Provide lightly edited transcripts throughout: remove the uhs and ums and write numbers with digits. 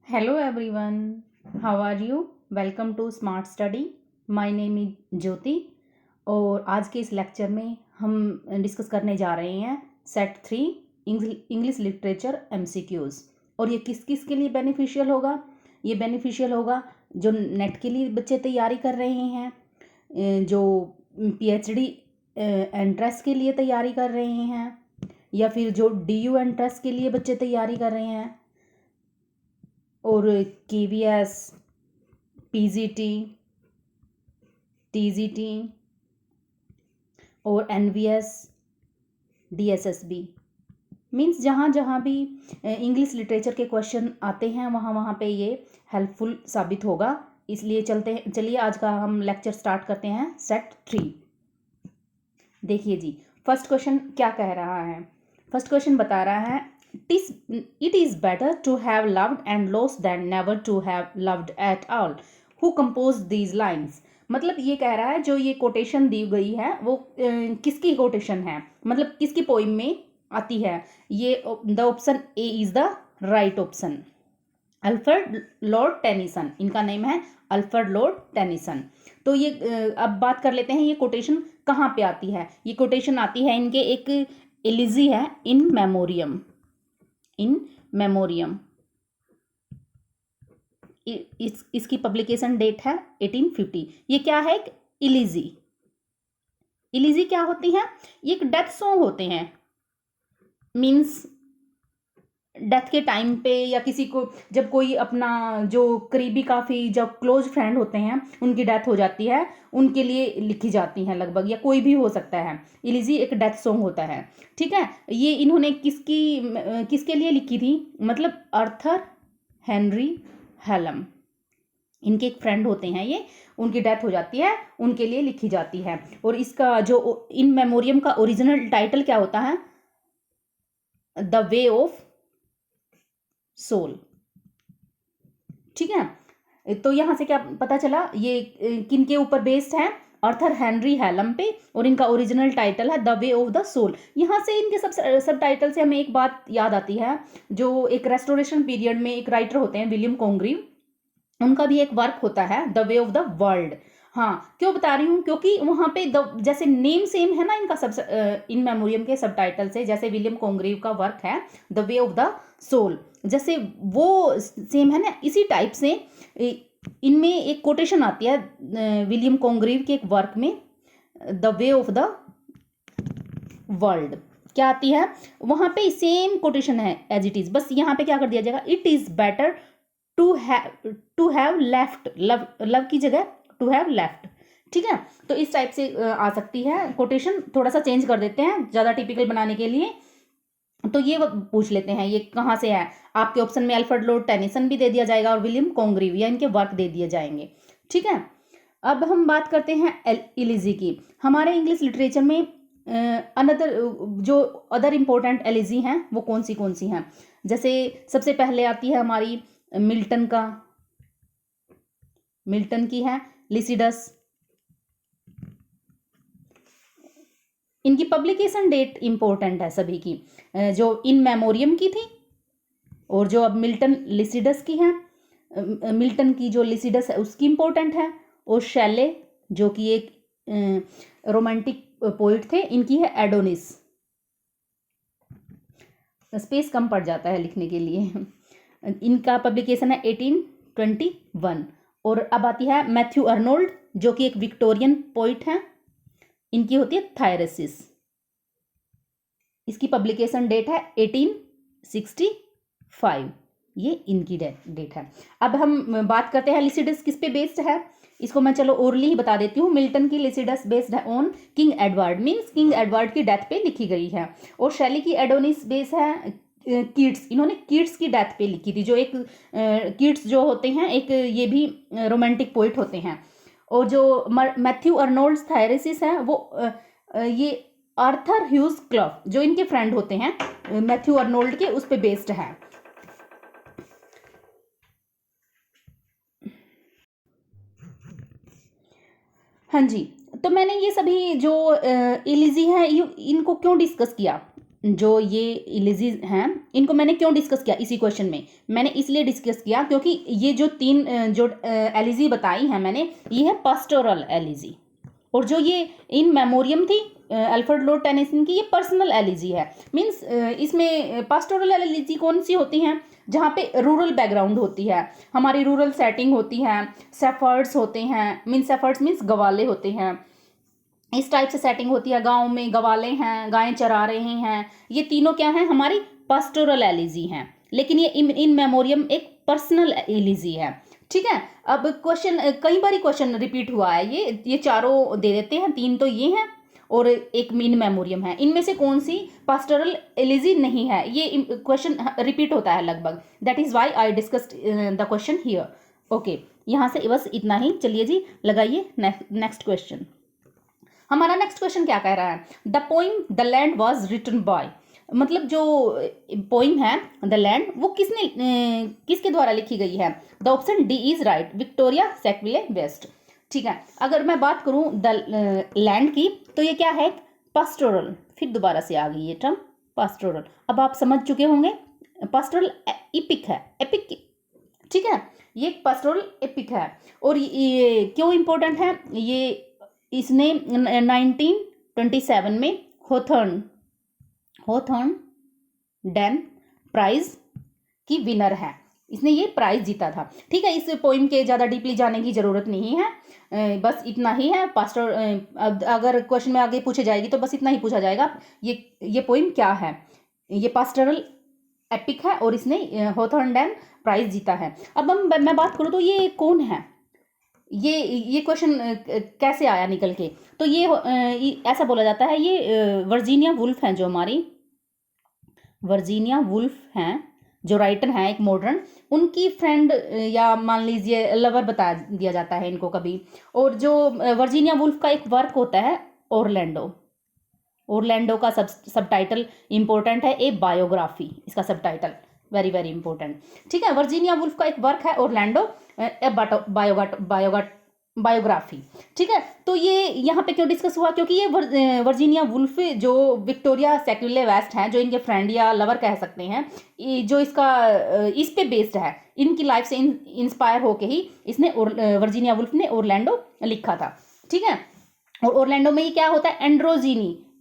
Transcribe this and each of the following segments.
Hello everyone, how are you? Welcome to Smart Study. My name is ज्योति और आज के इस लेक्चर में हम डिस्कस करने जा रहे हैं सेट 3 इंग्लिश लिटरेचर एमसीक्यूज़। और ये किस किस के लिए बेनिफिशियल होगा? ये बेनिफिशियल होगा जो नेट के लिए बच्चे तैयारी कर रहे हैं, जो पीएचडी एंट्रेंस के लिए तैयारी कर रहे हैं, या फिर जो डीयू एंट्रेंस के लिए बच्चे तैयारी कर रहे हैं, और केवीएस, पीजीटी, टीजीटी और एनवीएस, डीएसएसबी। मीन्स जहाँ जहाँ भी इंग्लिश लिटरेचर के क्वेश्चन आते हैं वहाँ वहाँ पे ये हेल्पफुल साबित होगा। इसलिए चलिए आज का हम लेक्चर स्टार्ट करते हैं सेट 3। देखिए जी, फर्स्ट क्वेश्चन क्या कह रहा है। फर्स्ट क्वेश्चन बता रहा है it is better to have loved and lost than never to have loved at all. Who composed these lines? मतलब ये कह रहा है जो ये कोटेशन दी गई है वो किसकी कोटेशन है, मतलब किसकी पोइम में आती है। ये the option A is the right option. Alfred Lord Tennyson, इनका नेम है अल्फ्रेड लॉर्ड टेनिसन। तो ये अब बात कर लेते हैं ये कोटेशन कहाँ पे आती है। ये कोटेशन आती है इनके एक एलिजी है इन मेमोरियम। इसकी पब्लिकेशन डेट है 1850। ये क्या है? इलीजी क्या होती है? ये एक डेथ सॉन्ग होते हैं। मीन्स डेथ के टाइम पे या किसी को जब कोई अपना जो करीबी काफ़ी जब क्लोज फ्रेंड होते हैं उनकी डेथ हो जाती है, उनके लिए लिखी जाती हैं लगभग, या कोई भी हो सकता है। इलीजी एक डेथ सॉन्ग होता है, ठीक है। ये इन्होंने किसके लिए लिखी थी? मतलब आर्थर हेनरी हेलम, इनके एक फ्रेंड होते हैं, ये उनकी डेथ हो जाती है, उनके लिए लिखी जाती है। और इसका जो इन मेमोरियम का ओरिजिनल टाइटल क्या होता है? द वे ऑफ सोल, ठीक है। तो यहां से क्या पता चला? ये किन के ऊपर बेस्ड है? आर्थर हेनरी हेलम पे, और इनका ओरिजिनल टाइटल है the way of the soul. यहाँ से इनके सब टाइटल से हमें एक बात याद आती है, जो एक रेस्टोरेशन पीरियड में एक राइटर होते हैं विलियम कॉन्ग्रीव, उनका भी एक वर्क होता है the way of the world. हाँ, क्यों बता रही हूँ? क्योंकि वहाँ पे जैसे नेम सेम है ना इनका, सब इन मेमोरियम के सब टाइटल से, जैसे विलियम कॉन्ग्रीव का वर्क है the way of the soul, जैसे वो सेम है ना, इसी टाइप से इनमें एक कोटेशन आती है विलियम कॉन्ग्रीव के एक वर्क में the way of the world. क्या आती है? वहाँ पे सेम कोटेशन है एज इट इज, बस यहाँ पे क्या कर दिया जाएगा? It is better to have left, love की जगह टू हैव लेफ्ट, ठीक है। तो इस टाइप से आ सकती है कोटेशन। थोड़ा सा चेंज कर देते हैं ज़्यादा टिपिकल बनाने के लिए। तो ये पूछ लेते हैं ये कहाँ से है। आपके ऑप्शन में अल्फ्रेड लॉर्ड टेनिसन भी दे दिया जाएगा और विलियम कॉन्ग्रीव, या इनके वर्क दे दिए जाएंगे, ठीक है। अब हम बात करते हैं एलिजी की। हमारे इंग्लिश लिटरेचर में अनदर जो अदर इम्पोर्टेंट एलिजी हैं वो कौन सी हैं? जैसे सबसे पहले आती है हमारी मिल्टन की है लिसिडस। इनकी पब्लिकेशन डेट इंपॉर्टेंट है सभी की, जो इन मेमोरियम की थी और जो अब मिल्टन लिसिडस की है। मिल्टन की जो लिसिडस है उसकी इंपॉर्टेंट है, और शैले जो कि एक रोमांटिक पोइट थे, इनकी है एडोनिस। स्पेस कम पड़ जाता है लिखने के लिए। इनका पब्लिकेशन है 1821। और अब आती है मैथ्यू अर्नोल्ड, जो कि एक विक्टोरियन पोइट हैं, इनकी होती है थायरेसिस। इसकी पब्लिकेशन डेट है 1865, ये इनकी डेट है। अब हम बात करते हैं लिसिडस किस पे बेस्ड है। इसको मैं चलो ओरली ही बता देती हूँ। मिल्टन की लिसिडस बेस्ड है on king Edward, means king Edward की डेथ पे लिखी गई है। और शैली की एडोनिस बेस है कीट्स, इन्होंने कीट्स की डेथ पे लिखी थी, जो एक कीट्स जो होते हैं एक ये भी रोमांटिक पोइट होते हैं। और जो मैथ्यू अर्नोल्ड थायरेसिस है वो ये आर्थर ह्यूज क्लफ, जो इनके फ्रेंड होते हैं मैथ्यू अर्नोल्ड के, उस पे बेस्ड है। हाँ जी, तो मैंने ये सभी जो एलिजी हैं इनको क्यों डिस्कस किया? जो ये एलिजीज हैं इनको मैंने क्यों डिस्कस किया इसी क्वेश्चन में, मैंने इसलिए डिस्कस किया क्योंकि ये जो तीन जो एलिजी बताई हैं मैंने, ये है पास्टोरल एलिजी, और जो ये इन मेमोरियम थी अल्फ्रेड लॉर्ड टेनिसन की, ये पर्सनल एलिजी है। मीन्स इसमें पास्टोरल एलिजी कौन सी होती हैं, जहाँ पे रूरल बैकग्राउंड होती है, हमारी रूरल सेटिंग होती है, सेफर्ड्स होते हैं, मीन्स सेफर्ड्स मीन्स गवाले होते हैं, इस टाइप से सेटिंग होती है, गांव में गवाले हैं, गायें चरा रहे हैं, ये तीनों क्या हैं, हमारी पास्टोरल एलिजी हैं। लेकिन ये इन मेमोरियम एक पर्सनल एलिजी है। ठीक है, अब क्वेश्चन कई बार क्वेश्चन रिपीट हुआ है, ये चारों दे देते हैं, तीन तो ये हैं और एक मीन मेमोरियम है, इनमें से कौन सी पास्टोरल एलिजी नहीं है, ये क्वेश्चन रिपीट होता है लगभग, that is why I discussed the question here. Okay, यहाँ से बस इतना ही, चलिए जी लगाइए नेक्स्ट क्वेश्चन। हमारा नेक्स्ट क्वेश्चन क्या कह रहा है, the poem the land was written by, मतलब जो पोइम है द लैंड वो किसके द्वारा लिखी गई है, the option D is right, Victoria Sackville West. ठीक है, अगर मैं बात करूं द लैंड की तो ये क्या है, पास्टोरल, फिर दोबारा से आ गई ये टर्म पास्टोरल, अब आप समझ चुके होंगे, पास्टोरल एपिक है, एपिक, ठीक है, ये पास्टोरल एपिक है। और ये क्यों इंपॉर्टेंट है, ये इसने 1927 में होथर्न डैन प्राइज की विनर है, इसने ये प्राइज जीता था। ठीक है, इस पोइम के ज़्यादा डीपली जाने की ज़रूरत नहीं है, बस इतना ही है। पास्टर अगर क्वेश्चन में आगे पूछे जाएगी तो बस इतना ही पूछा जाएगा, ये पोइम क्या है, ये पास्टरल एपिक है और इसने होथर्न डैन प्राइज जीता है। अब मैं बात करूँ तो ये कौन है, ये क्वेश्चन कैसे आया निकल के, तो ये ऐसा बोला जाता है, ये वर्जीनिया वुल्फ हैं, जो हमारी वर्जीनिया वुल्फ हैं, जो राइटर हैं एक मॉडर्न, उनकी फ्रेंड या मान लीजिए लवर बता दिया जाता है इनको कभी। और जो वर्जीनिया वुल्फ का एक वर्क होता है ओरलैंडो का सब टाइटल इंपॉर्टेंट है, ए बायोग्राफी, इसका सब टाइटल वेरी वेरी इंपॉर्टेंट। ठीक है, वर्जीनिया वुल्फ का एक वर्क है ओरलैंडो बायोग्राफी। ठीक है, तो ये यहाँ पे क्यों डिस्कस हुआ, क्योंकि ये वर्जीनिया वुल्फ जो विक्टोरिया सेक्विले वेस्ट हैं, जो इनके फ्रेंड या लवर कह सकते हैं, जो इसका इस पे बेस्ड है, इनकी लाइफ से इंस्पायर होके ही इसने वर्जीनिया वुल्फ ने ओरलैंडो लिखा था। ठीक है, और ओरलैंडो में ये क्या होता है,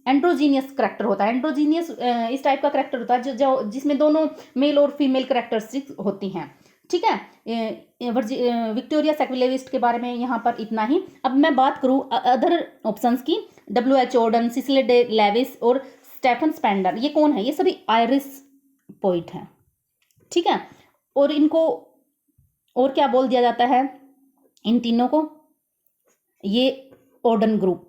एंड्रोजीनियस करेक्टर होता है, एंड्रोजीनियस इस टाइप का करेक्टर होता है जो जिसमें दोनों मेल और फीमेल करेक्टरिस्टिक्स होती हैं। ठीक है, विक्टोरिया सेक्विले वेस्ट के बारे में यहाँ पर इतना ही। अब मैं बात करूँ अदर ऑप्शंस की, W.H. Auden, Cecil Day Lewis और स्टेफन स्पेंडर, ये कौन है, ये सभी आयरिश पोइट हैं। ठीक है, और इनको और क्या बोल दिया जाता है इन तीनों को, ये ऑर्डन ग्रुप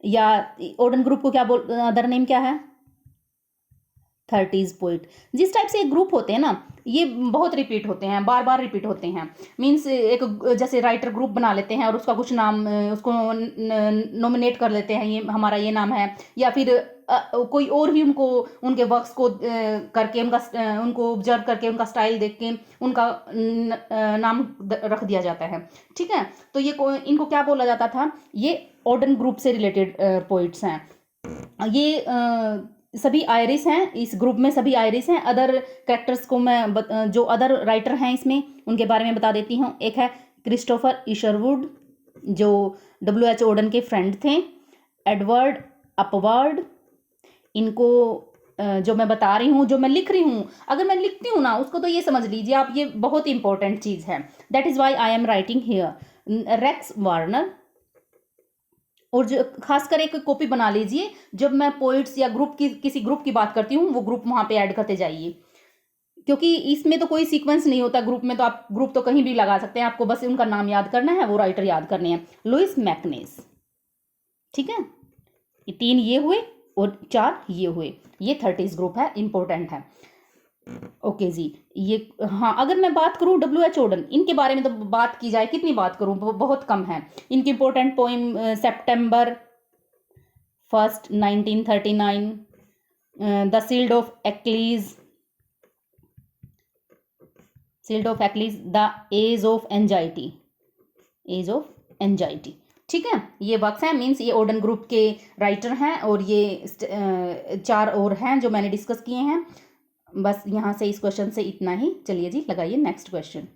या ऑर्डन ग्रुप को क्या बोल, अदर नेम क्या है, 30s पोइट। जिस टाइप से एक ग्रुप होते हैं ना, ये बहुत रिपीट होते हैं, बार बार रिपीट होते हैं, मीन्स एक जैसे राइटर ग्रुप बना लेते हैं और उसका कुछ नाम उसको नॉमिनेट कर लेते हैं, ये हमारा ये नाम है, या फिर कोई और भी उनको उनके वर्क्स को करके उनको ऑब्जर्व करके उनका स्टाइल देख के उनका नाम रख दिया जाता है। ठीक है, तो ये इनको क्या बोला जाता था, ये ऑर्डन ग्रुप से रिलेटेड पोइट्स हैं। ये सभी आयरिश हैं, इस ग्रुप में सभी आयरिश हैं। अदर कैरेक्टर्स को मैं जो अदर राइटर हैं इसमें उनके बारे में बता देती हूँ। एक है क्रिस्टोफर इशरवुड, जो W.H. ऑर्डन के फ्रेंड थे, एडवर्ड अपवर्ड, इनको जो मैं बता रही हूँ, जो मैं लिख रही हूँ, अगर मैं लिखती हूँ ना उसको तो ये समझ लीजिए आप, ये बहुत इंपॉर्टेंट चीज़ है, that is why I am writing here. Rex Warner, और जो खासकर एक कॉपी बना लीजिए, जब मैं पोइट्स या ग्रुप की किसी ग्रुप की बात करती हूँ वो ग्रुप वहाँ पे ऐड करते जाइए, क्योंकि इसमें तो कोई सीक्वेंस नहीं होता ग्रुप में, तो आप ग्रुप तो कहीं भी लगा सकते हैं, आपको बस उनका नाम याद करना है, वो राइटर याद करने हैं, लुइस मैकनेस। ठीक है, ये 3 ये हुए और 4 ये हुए, ये 30s ग्रुप है, इंपॉर्टेंट है। ओके जी, ये हाँ, अगर मैं बात करूँ W.H. ऑर्डन, इनके बारे में तो बात की जाए, कितनी बात करूँ, बहुत कम है। इनकी important poem September 1, 1939, the shield of Achilles, the age of anxiety, ठीक है, ये वर्क्स हैं, मीन्स ये ओडन ग्रुप के राइटर हैं और ये 4 और हैं जो मैंने डिस्कस किए हैं। बस यहाँ से इस क्वेश्चन से इतना ही। चलिए जी लगाइए नेक्स्ट क्वेश्चन।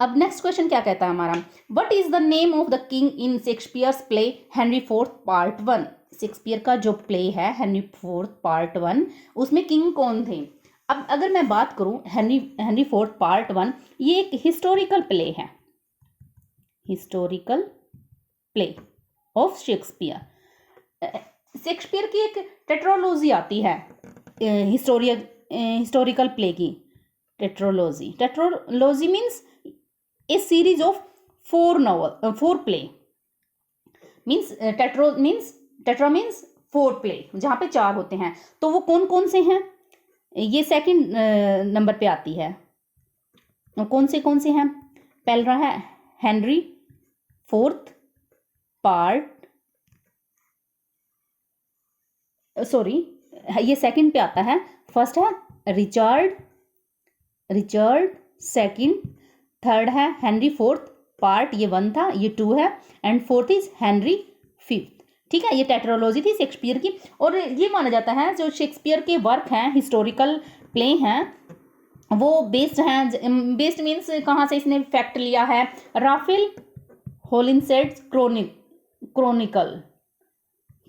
अब नेक्स्ट क्वेश्चन क्या कहता है हमारा, what is the name of the king in Shakespeare's play Henry fourth part 1। Shakespeare का जो प्ले है हेनरी फोर्थ पार्ट 1, उसमें किंग कौन थे। अब अगर मैं बात करूं हेनरी फोर्थ पार्ट 1, ये एक हिस्टोरिकल प्ले है, historical play of Shakespeare. Shakespeare की एक टेट्रोलॉजी आती है हिस्टोरिकल प्ले की। Tetralogy means A series of 4 play, means tetra means 4 play, जहाँ पे 4 होते हैं। तो वो कौन कौन से हैं, ये सेकंड नंबर पे आती है। कौन से हैं, पहला है हेनरी फोर्थ पार्ट, सॉरी ये सेकंड पे आता है। फर्स्ट है रिचर्ड सेकंड, थर्ड है हेनरी फोर्थ पार्ट, ये 1 था, ये 2 है, and fourth is Henry fifth. ठीक है, ये टेट्रोलॉजी थी शेक्सपियर की। और ये माना जाता है जो शेक्सपियर के वर्क हैं, हिस्टोरिकल प्ले हैं, वो बेस्ड हैं, बेस्ड मीन्स कहाँ से इसने फैक्ट लिया है, राफेल होलिनसेड्स क्रॉनिकल,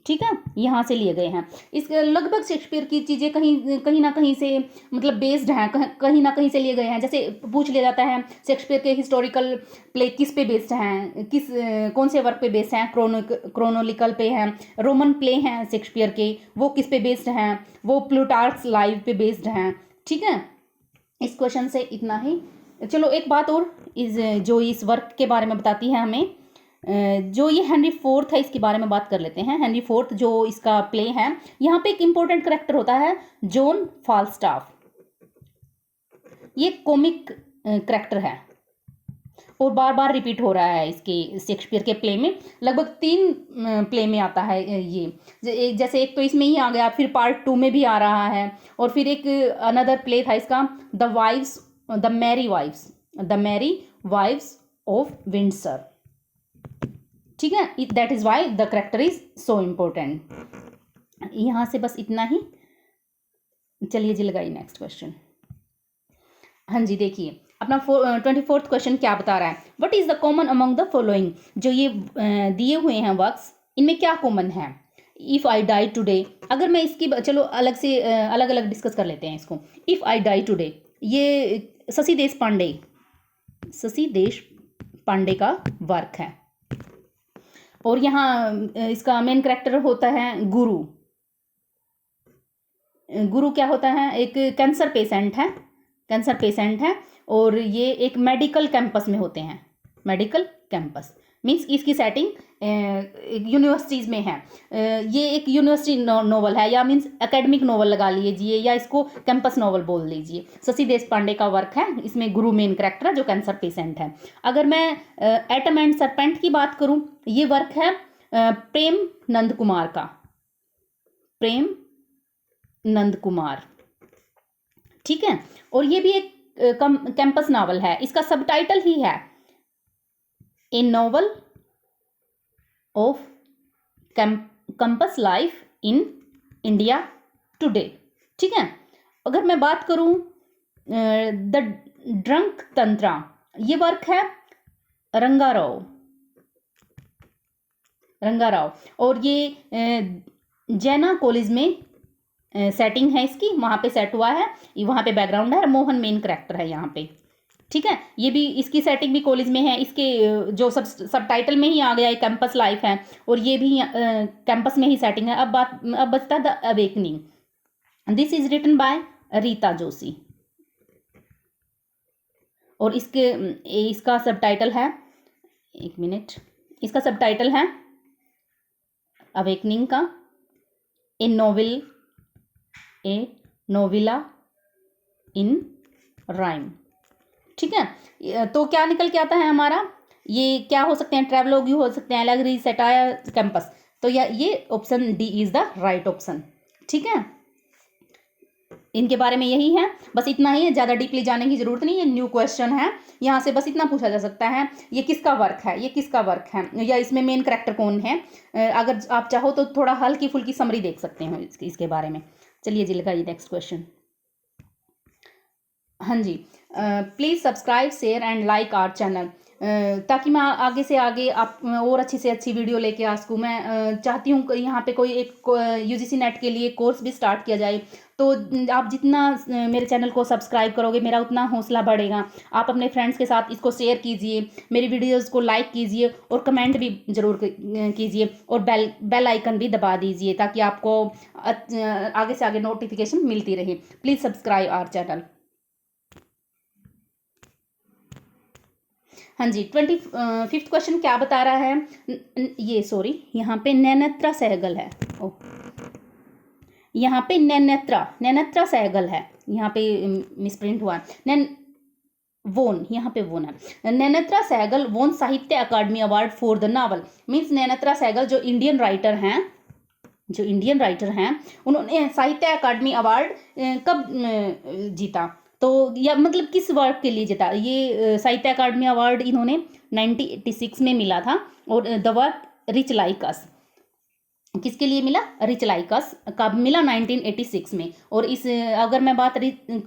ठीक है, यहाँ से लिए गए हैं। इस लगभग शेक्सपियर की चीज़ें कहीं ना कहीं से मतलब बेस्ड हैं, कहीं ना कहीं से लिए गए हैं। जैसे पूछ लिया जाता है शेक्सपियर के हिस्टोरिकल प्ले किस पे बेस्ड हैं, कौन से वर्क पे बेस्ड हैं, क्रोनोलिकल पे हैं, रोमन प्ले हैं शेक्सपियर के, वो किस पे बेस्ड हैं, वो प्लूटार्क्स लाइव पे बेस्ड हैं। ठीक है, इस क्वेश्चन से इतना ही। चलो एक बात और जो इस वर्क के बारे में बताती है हमें, जो ये हेनरी फोर्थ है इसके बारे में बात कर लेते हैं। हेनरी फोर्थ जो इसका प्ले है, यहाँ पे एक इंपॉर्टेंट करेक्टर होता है जॉन फाल्स्टाफ। ये कॉमिक करेक्टर है और बार बार रिपीट हो रहा है इसके शेक्सपियर के प्ले में। लगभग 3 प्ले में आता है ये, जैसे एक तो इसमें ही आ गया, फिर पार्ट 2 में भी आ रहा है, और फिर एक अनदर प्ले था इसका the merry wives of Windsor. ठीक है, that is why the character is so important. यहाँ से बस इतना ही। चलिए जी लगाइए नेक्स्ट क्वेश्चन। हाँ जी, देखिए अपना 24th क्वेश्चन क्या बता रहा है, what is the common among the following. जो ये दिए हुए हैं वर्क्स, इनमें क्या कॉमन है। इफ आई डाई टुडे, अगर मैं इसकी चलो अलग से अलग अलग डिस्कस कर लेते हैं इसको। इफ आई डाई टुडे, ये शशि देश पांडे का वर्क है, और यहाँ इसका मेन कैरेक्टर होता है गुरु। क्या होता है, एक कैंसर पेशेंट है, और ये एक मेडिकल कैंपस में होते हैं। मेडिकल कैंपस मीन्स इसकी सेटिंग यूनिवर्सिटीज़ में है। ये एक यूनिवर्सिटी नोवेल है, या मीन्स एकेडमिक नोवेल लगा लीजिए, या इसको कैंपस नोवेल बोल लीजिए। शशि देशपांडे का वर्क है, इसमें गुरु मेन कैरेक्टर है जो कैंसर पेशेंट है। अगर मैं एटम एंड सरपेंट की बात करूं, ये वर्क है प्रेम नंद कुमार। ठीक है, और ये भी एक कैंपस नावल है। इसका सबटाइटल ही है ए novel off campus life in India today. ठीक है, अगर मैं बात करूं द ड्रंक तंत्रा, ये वर्क है रंगाराव, और ये जैना कॉलेज में सेटिंग है इसकी, वहाँ पे सेट हुआ है, वहाँ पे बैकग्राउंड है, मोहन मेन कैरेक्टर है यहाँ पे। ठीक है, ये भी इसकी सेटिंग भी कॉलेज में है। इसके जो सब टाइटल में ही आ गया, कैंपस लाइफ है, और ये भी कैंपस में ही सेटिंग है। अब बचता the awakening, this is written by Rita Joshi, और इसका सब टाइटल है, एक मिनट, इसका सब टाइटल है अवेकनिंग का ए नोविला इन राइम। ठीक है, तो क्या निकल के आता है हमारा, ये क्या हो सकते हैं, ट्रैवलॉगी हो सकते हैं, एलेगरी, सटायर, कैंपस। तो ये option D is the right option. ठीक है, इनके बारे में यही है, बस इतना ही है, ज़्यादा डीपली जाने की ज़रूरत नहीं है। न्यू क्वेश्चन है, यहाँ से बस इतना पूछा जा सकता है, ये किसका वर्क है, ये किसका वर्क है, या इसमें मेन कैरेक्टर कौन है। अगर आप चाहो तो थोड़ा हल्की फुल्की समरी देख सकते हैं इसके बारे में। चलिए जी, लगाइए नेक्स्ट क्वेश्चन। हाँ जी, please subscribe share and like our channel, ताकि मैं आगे से आगे आप और अच्छी से अच्छी वीडियो लेके आ सकूँ। मैं चाहती हूँ कि यहाँ पे कोई एक यूजीसी नेट के लिए कोर्स भी स्टार्ट किया जाए, तो आप जितना मेरे चैनल को सब्सक्राइब करोगे, मेरा उतना हौसला बढ़ेगा। आप अपने फ्रेंड्स के साथ इसको शेयर कीजिए, मेरी वीडियोज़ को लाइक कीजिए और कमेंट भी ज़रूर कीजिए, और बेल आइकन भी दबा दीजिए, ताकि आपको आगे से आगे नोटिफिकेशन मिलती रहे। Please subscribe our channel. हाँ जी, 25th क्वेश्चन क्या बता रहा है, ये सॉरी, यहाँ पे नैनत्रा सहगल है। ओ, यहाँ पे नैनत्रा सहगल है, यहाँ पे मिसप्रिंट हुआ है। वोन, यहाँ पे वोन है। नैनत्रा Sahgal won Sahitya Akademi award for the novel. Means Nayantara Sahgal जो इंडियन राइटर हैं, उन्होंने साहित्य अकादमी अवार्ड कब जीता, तो या मतलब किस वर्क के लिए जीता। ये साहित्य अकादमी अवार्ड इन्होंने 1986 में मिला था, और द वर्क रिच लाइक अस किसके लिए मिला, रिच लाइक अस कब मिला, 1986 में। और इस अगर मैं बात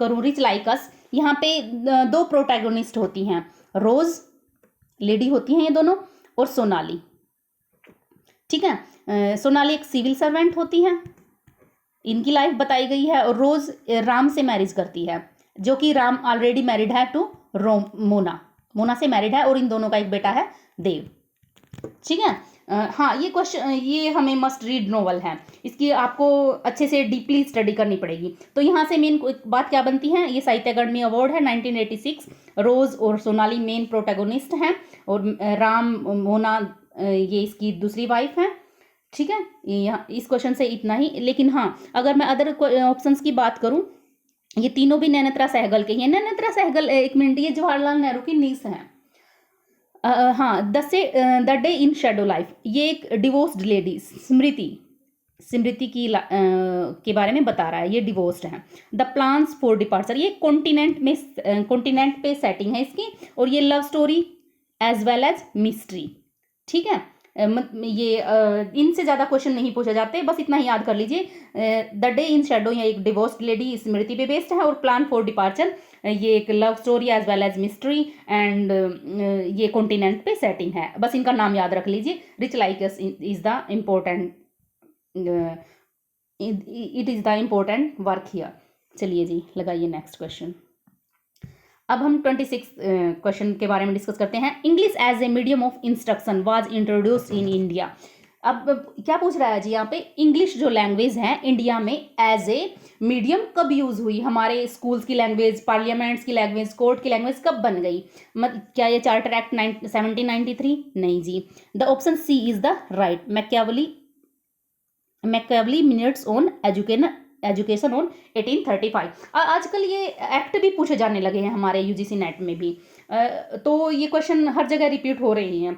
करूँ रिच लाइक अस, यहाँ पे दो प्रोटैगोनिस्ट होती हैं, रोज लेडी होती हैं ये दोनों, और सोनाली। ठीक है, सोनाली एक सिविल सर्वेंट होती है, इनकी लाइफ बताई गई है, और रोज राम से मैरिज करती है, जो कि राम ऑलरेडी मैरिड है टू मोना से मैरिड है, और इन दोनों का एक बेटा है देव। ठीक है, हाँ, ये क्वेश्चन, ये हमें मस्ट रीड नोवेल है, इसकी आपको अच्छे से डीपली स्टडी करनी पड़ेगी। तो यहाँ से मेन बात क्या बनती है, ये साहित्य अकादमी अवार्ड है 1986, रोज और सोनाली मेन प्रोटैगोनिस्ट हैं, और राम मोना ये इसकी दूसरी वाइफ है। ठीक है, यहाँ इस क्वेश्चन से इतना ही। लेकिन हाँ, अगर मैं अदर ऑप्शंस की बात करूँ, ये तीनों भी नैनत्रा सहगल के हैं। नैनत्रा सहगल, एक मिनट, ये जवाहरलाल नेहरू की नीस है। हाँ, the day in Shadow life, ये एक डिवोर्स्ड लेडी स्मृति की के बारे में बता रहा है, ये डिवोर्स्ड है। द प्लान्स फॉर डिपार्चर, ये कॉन्टिनेंट पे सेटिंग है इसकी, और ये love story as well as mystery. ठीक है, ये इनसे ज़्यादा क्वेश्चन नहीं पूछे जाते, बस इतना ही याद कर लीजिए। द डे इन शैडो, ये एक डिवोर्स्ड लेडी स्मृति पे बेस्ड है, और प्लान फॉर डिपार्चर ये एक love story as well as mystery, and ये कॉन्टिनेंट पे सेटिंग है। बस इनका नाम याद रख लीजिए। Rich like us is the important, it is the important work here. चलिए जी, लगाइए नेक्स्ट क्वेश्चन। अब हम 26 क्वेश्चन के बारे में डिस्कस करते हैं। English as a medium of instruction was introduce in India. अब क्या पूछ रहा है जी यहाँ पे, इंग्लिश जो लैंग्वेज है इंडिया में एज ए मीडियम कब यूज़ हुई, हमारे स्कूल्स की लैंग्वेज, पार्लियामेंट्स की लैंग्वेज, कोर्ट की लैंग्वेज कब बन गई। क्या ये चार्टर एक्ट 1793? नहीं जी, the option C is the right. Macaulay minutes on education on 1835। आजकल ये एक्ट भी पूछे जाने लगे हैं हमारे यूजीसी नेट में भी, तो ये क्वेश्चन हर जगह रिपीट हो रही हैं।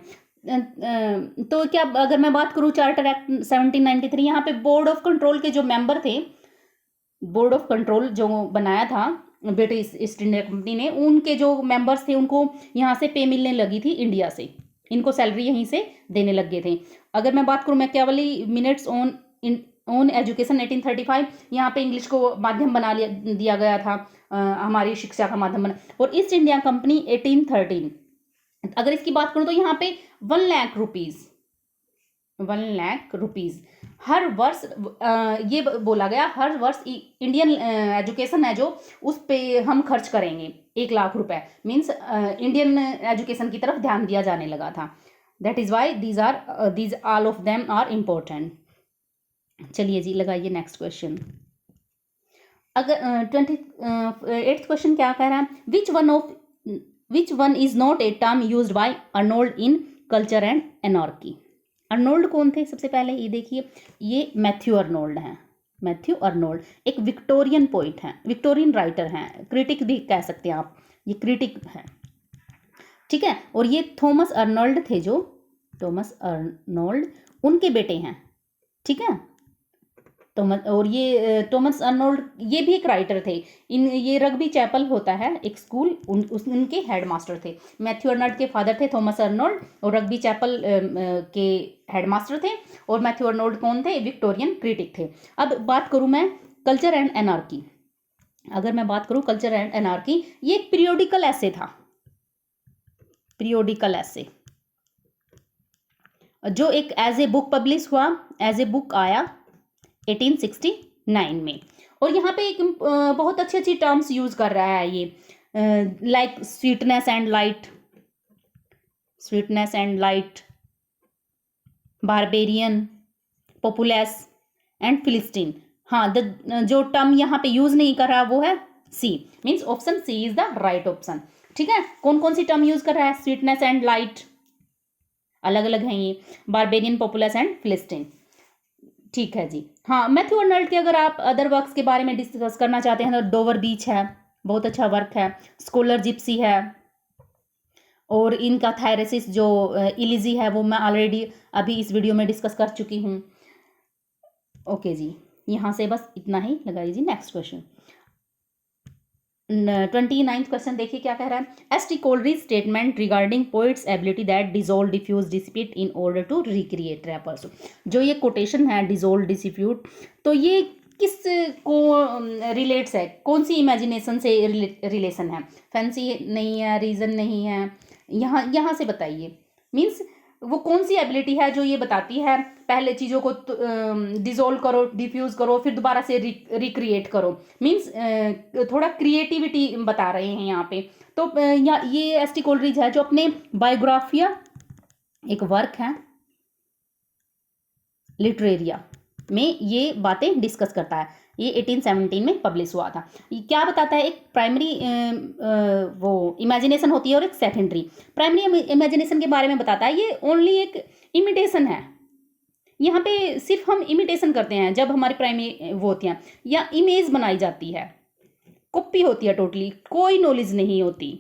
तो क्या, अगर मैं बात करूँ चार्टर एक्ट 1793, यहाँ पे बोर्ड ऑफ कंट्रोल के जो मेंबर थे, बोर्ड ऑफ कंट्रोल जो बनाया था ब्रिटिश ईस्ट इंडिया कंपनी ने, उनके जो मेंबर्स थे उनको यहाँ से पे मिलने लगी थी इंडिया से, इनको सैलरी यहीं से देने लग गए थे। अगर मैं बात करूँ मैकियावेली मिनट्स ऑन एजुकेशन 1835, यहाँ पे इंग्लिश को माध्यम बना दिया गया था, हमारी शिक्षा का माध्यम बना। और ईस्ट इंडिया कंपनी 1813, अगर इसकी बात करूँ तो यहाँ पे 1 लाख रुपीज़ हर वर्ष, ये बोला गया हर वर्ष इंडियन एजुकेशन है जो, उस पे हम खर्च करेंगे 1 लाख रुपए। मीन्स इंडियन एजुकेशन की तरफ ध्यान दिया जाने लगा था। That is why these all of them are important. चलिए जी, लगाइए नेक्स्ट क्वेश्चन। अगर 28th क्वेश्चन क्या कह रहा है, which one is not a term used by Arnold in culture and anarchy. Arnold कौन थे सबसे पहले, ये देखिए, ये मैथ्यू अर्नोल्ड एक विक्टोरियन पोइट हैं, विक्टोरियन राइटर हैं, क्रिटिक भी कह सकते हैं आप, ये क्रिटिक हैं। ठीक है, और ये थॉमस अर्नोल्ड थे, जो थॉमस अर्नोल्ड उनके बेटे हैं। ठीक है, थॉमस, और ये थॉमस अर्नोल्ड ये भी एक राइटर थे। ये रग्बी चैपल होता है एक स्कूल, उनके हेडमास्टर थे। मैथ्यू अर्नोल्ड के फादर थे थॉमस अर्नोल्ड, और रग्बी चैपल के हेडमास्टर थे। और मैथ्यू अर्नोल्ड कौन थे? विक्टोरियन क्रिटिक थे। अब बात करूँ मैं कल्चर एंड एनार्की। अगर मैं बात करूँ कल्चर एंड एनार्की, ये एक पीरियोडिकल ऐसे था, पीरियोडिकल ऐसे, जो एक एज ए बुक पब्लिश हुआ, एज ए बुक आया 1869 में। और यहाँ पे एक बहुत अच्छी अच्छी टर्म्स यूज कर रहा है ये, like sweetness and light, sweetness and light, barbarian, populace and philistine. हाँ, जो टर्म यहाँ पे यूज नहीं कर रहा वो है C, means option C is the right option. ठीक है, कौन कौन सी टर्म यूज कर रहा है? स्वीटनेस एंड लाइट, अलग अलग हैं ये, बारबेरियन, पॉपुलस एंड फिलिस्टीन। ठीक है जी। हाँ, मैथ्यू अर्नोल्ड के अगर आप अदर वर्क्स के बारे में डिस्कस करना चाहते हैं तो डोवर बीच है, बहुत अच्छा वर्क है। स्कॉलर जिप्सी है, और इनका थायरेसिस जो इलिजी है वो मैं ऑलरेडी अभी इस वीडियो में डिस्कस कर चुकी हूँ। ओके जी, यहाँ से बस इतना ही लगाइए जी। नेक्स्ट क्वेश्चन 29th क्वेश्चन देखिए क्या कह रहा है। S T. Coleridge statement regarding poet's ability that dissolve, diffuse, dissipate in order to recreate rappers. जो ये कोटेशन है डिसॉल्व, डिसिप्यूट, तो ये किस को रिलेट्स है? कौन सी इमेजिनेशन से रिलेशन है? फैंसी नहीं है, रीजन नहीं है, यहाँ से बताइए। मीन्स वो कौन सी एबिलिटी है जो ये बताती है पहले चीज़ों को डिसॉल्व करो, डिफ्यूज़ करो, फिर दोबारा से रिक्रिएट करो। मीन्स थोड़ा क्रिएटिविटी बता रहे हैं यहाँ पे। तो ये एस.टी. कोलरिज है जो अपने बायोग्राफिया, एक वर्क है लिटरेरिया में, ये बातें डिस्कस करता है। ये 1817 में पब्लिश हुआ था। ये क्या बताता है? एक प्राइमरी वो इमेजिनेशन होती है और एक सेकेंडरी। प्राइमरी इमेजिनेशन के बारे में बताता है, ये ओनली एक इमिटेशन है। यहाँ पे सिर्फ हम इमिटेशन करते हैं जब हमारी प्राइमरी वो होती हैं, या इमेज बनाई जाती है, कॉपी होती है, टोटली कोई नॉलेज नहीं होती।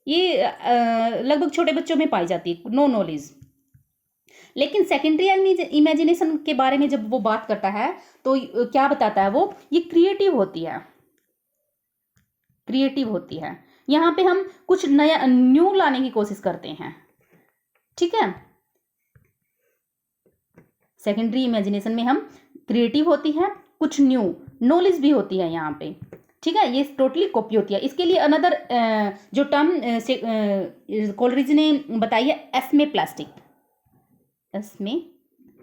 ये लगभग छोटे बच्चों में पाई जाती है, नो नॉलेज। लेकिन सेकेंडरी इमेजिनेशन के बारे में जब वो बात करता है तो क्या बताता है वो? ये क्रिएटिव होती है, क्रिएटिव होती है। यहाँ पे हम कुछ नया, न्यू लाने की कोशिश करते हैं। ठीक है, सेकेंडरी इमेजिनेशन में हम क्रिएटिव होती है, कुछ न्यू नॉलेज भी होती है यहाँ पे। ठीक है, ये टोटली कॉपी होती है। इसके लिए अनदर जो टर्म कोलरिज ने बताई है, एस्मे प्लास्टिक, इसमें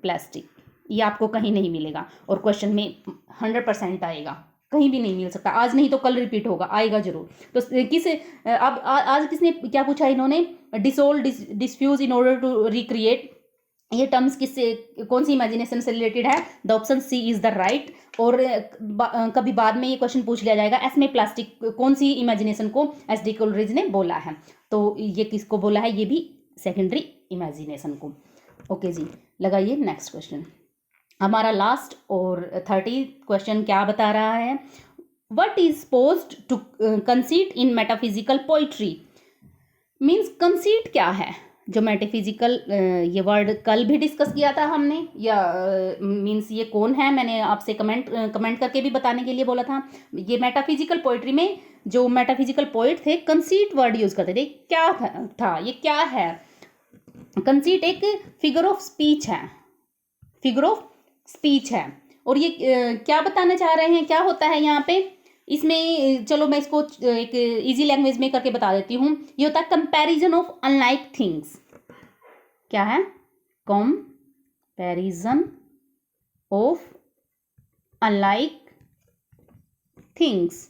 प्लास्टिक, ये आपको कहीं नहीं मिलेगा और क्वेश्चन में 100% आएगा, कहीं भी नहीं मिल सकता। आज नहीं तो कल रिपीट होगा, आएगा जरूर। तो किस अब आज किसने क्या पूछा इन्होंने? Dissolve, diffuse in order to recreate. ये टर्म्स किससे, कौन सी इमेजिनेशन से रिलेटेड है? The option C is the right. और कभी बाद में ये क्वेश्चन पूछ लिया जाएगा, एस्मे प्लास्टिक कौन सी इमेजिनेशन को एस.डी. कोलरिज ने बोला है? तो ये किसको बोला है? ये भी सेकेंडरी इमेजिनेशन को। ओके जी, लगाइए नेक्स्ट क्वेश्चन। हमारा लास्ट और 30 क्वेश्चन क्या बता रहा है? What is supposed to conceit in metaphysical poetry. Means conceit क्या है? जो मेटाफिजिकल, ये वर्ड कल भी डिस्कस किया था हमने, या मीन्स ये कौन है, मैंने आपसे कमेंट करके भी बताने के लिए बोला था। ये मेटाफिजिकल पोइट्री में जो मेटाफिजिकल पोइट थे कंसीट वर्ड यूज करते थे। क्या था ये क्या है? कंसीट एक फिगर ऑफ स्पीच है, फिगर ऑफ स्पीच है। और ये क्या बताना चाह रहे हैं, क्या होता है यहाँ पे? इसमें चलो मैं इसको एक इजी लैंग्वेज में करके बता देती हूँ। ये होता है कंपैरिजन ऑफ अनलाइक थिंग्स। क्या है? Comparison of unlike things.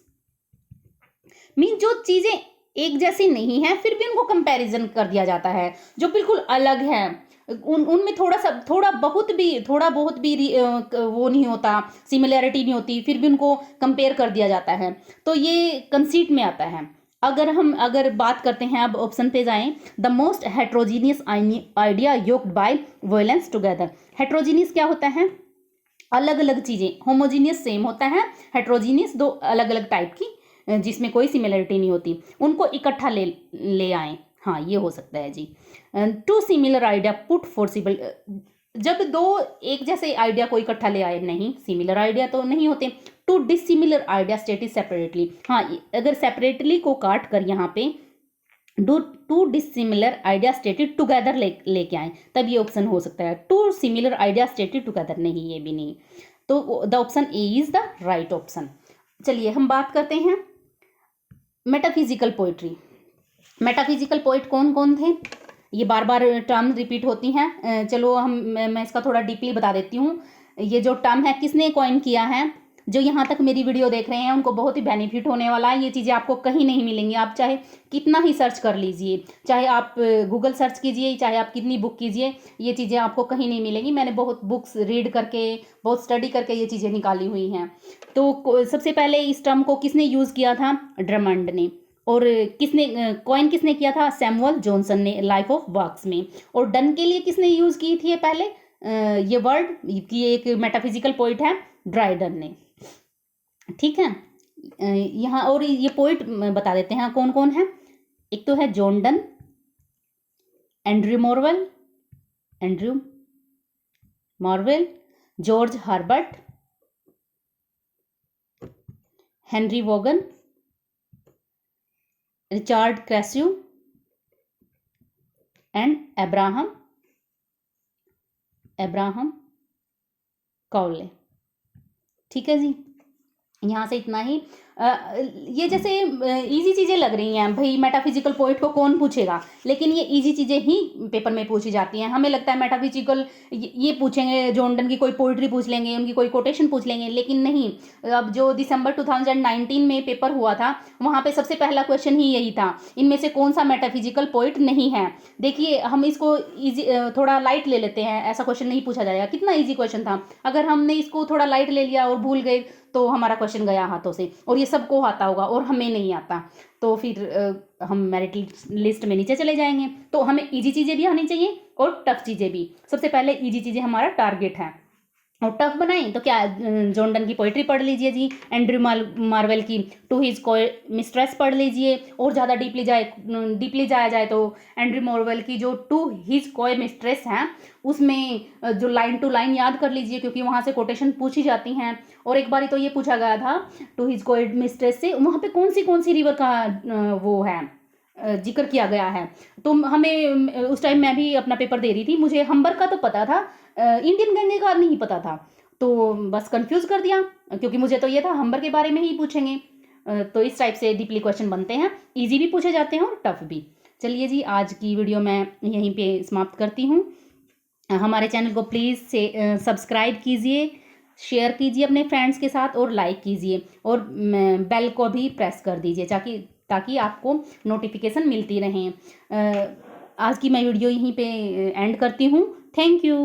Mean जो चीजें एक जैसी नहीं है फिर भी उनको कंपैरिजन कर दिया जाता है, जो बिल्कुल अलग है, उनमें थोड़ा बहुत भी वो नहीं होता, सिमिलैरिटी नहीं होती, फिर भी उनको कंपेयर कर दिया जाता है। तो ये कंसीट में आता है। अगर बात करते हैं, अब ऑप्शन पे जाएं, the most heterogeneous idea yoked by violence together. Heterogeneous क्या होता है? अलग अलग चीजें। होमोजीनियस सेम होता है, हेट्रोजीनियस दो अलग अलग टाइप की जिसमें कोई सिमिलरिटी नहीं होती, उनको इकट्ठा ले आए। हाँ, ये हो सकता है जी। Two similar idea put forcible. जब दो एक जैसे आइडिया को इकट्ठा ले आए, नहीं, सिमिलर आइडिया तो नहीं होते। Two dissimilar idea stated separately, हाँ, अगर सेपरेटली को काट कर यहाँ पे two dissimilar idea stated together लेके आए, तब ये ऑप्शन हो सकता है। Two similar idea stated together, नहीं, ये भी नहीं। तो the option A is the right option. चलिए हम बात करते हैं मेटाफिजिकल पोइट्री। मेटाफिजिकल पोइट कौन कौन थे, ये बार बार टर्म रिपीट होती हैं। चलो मैं इसका थोड़ा डीपली बता देती हूँ। ये जो टर्म है किसने कॉइन किया है, जो यहाँ तक मेरी वीडियो देख रहे हैं उनको बहुत ही बेनिफिट होने वाला है। ये चीज़ें आपको कहीं नहीं मिलेंगी, आप चाहे कितना ही सर्च कर लीजिए, चाहे आप गूगल सर्च कीजिए, चाहे आप कितनी बुक कीजिए, ये चीज़ें आपको कहीं नहीं मिलेंगी। मैंने बहुत बुक्स रीड करके, बहुत स्टडी करके ये चीज़ें निकाली हुई हैं। तो सबसे पहले इस टर्म को किसने यूज़ किया था, ड्रमंड ने। और किसने कॉइन किसने किया था, सैमुअल जॉनसन ने लाइफ ऑफ वर्क्स में। और डन के लिए किसने यूज़ की थी पहले ये वर्ड की, एक मेटाफिजिकल पोइट है ड्राइडन ने, ठीक है। यहाँ और ये पोइट बता देते हैं कौन कौन है। एक तो है John Donne, Andrew Marvell, George Herbert, Henry Vaughan, Richard Crashaw and Abraham Cowley, ठीक है जी। यहाँ से इतना ही। ये जैसे इजी चीज़ें लग रही हैं भाई, मेटाफिजिकल पोइट को कौन पूछेगा, लेकिन ये इजी चीज़ें ही पेपर में पूछी जाती हैं। हमें लगता है मेटाफिजिकल ये पूछेंगे, जॉन डन की कोई पोइट्री पूछ लेंगे, उनकी कोई कोटेशन पूछ लेंगे, लेकिन नहीं। अब जो दिसंबर 2019 में पेपर हुआ था, वहाँ पे सबसे पहला क्वेश्चन ही यही था, इनमें से कौन सा मेटाफिजिकल पोइट नहीं है। देखिए हम इसको ईजी, थोड़ा लाइट ले लेते हैं, ऐसा क्वेश्चन नहीं पूछा जाएगा। कितना ईजी क्वेश्चन था, अगर हमने इसको थोड़ा लाइट ले लिया और भूल गए तो हमारा क्वेश्चन गया हाथों से, और ये सबको आता होगा और हमें नहीं आता, तो फिर हम मेरिट लिस्ट में नीचे चले जाएंगे। तो हमें इजी चीज़ें भी आनी चाहिए और टफ चीज़ें भी। सबसे पहले इजी चीज़ें हमारा टारगेट है, और टफ बनाएं तो क्या, जॉन डन की पोइट्री पढ़ लीजिए जी, एंड्रयू मार्वेल की टू हिज मिस्ट्रेस पढ़ लीजिए, और ज़्यादा डीपली जाया जाए तो एंड्रयू मार्वेल की जो टू हिज कोय मिस्ट्रेस हैं, उसमें जो लाइन टू लाइन याद कर लीजिए, क्योंकि वहाँ से कोटेशन पूछी जाती हैं। और एक बारी तो ये पूछा गया था टू हिज कोय मिस्ट्रेस से वहाँ पे कौन सी रिवर का वो है जिक्र किया गया है। तो हमें उस टाइम मैं भी अपना पेपर दे रही थी, मुझे हम्बर का तो पता था, इंडियन गंगे का नहीं पता था, तो बस कंफ्यूज कर दिया, क्योंकि मुझे तो ये था हम्बर के बारे में ही पूछेंगे। तो इस टाइप से डीपली क्वेश्चन बनते हैं, इजी भी पूछे जाते हैं और टफ भी। चलिए जी, आज की वीडियो मैं यहीं पे समाप्त करती हूँ। हमारे चैनल को प्लीज़ से सब्सक्राइब कीजिए, शेयर कीजिए अपने फ्रेंड्स के साथ, और लाइक कीजिए, और बेल को भी प्रेस कर दीजिए ताकि आपको नोटिफिकेशन मिलती रहें। आज की मैं वीडियो यहीं पे एंड करती हूँ। Thank you.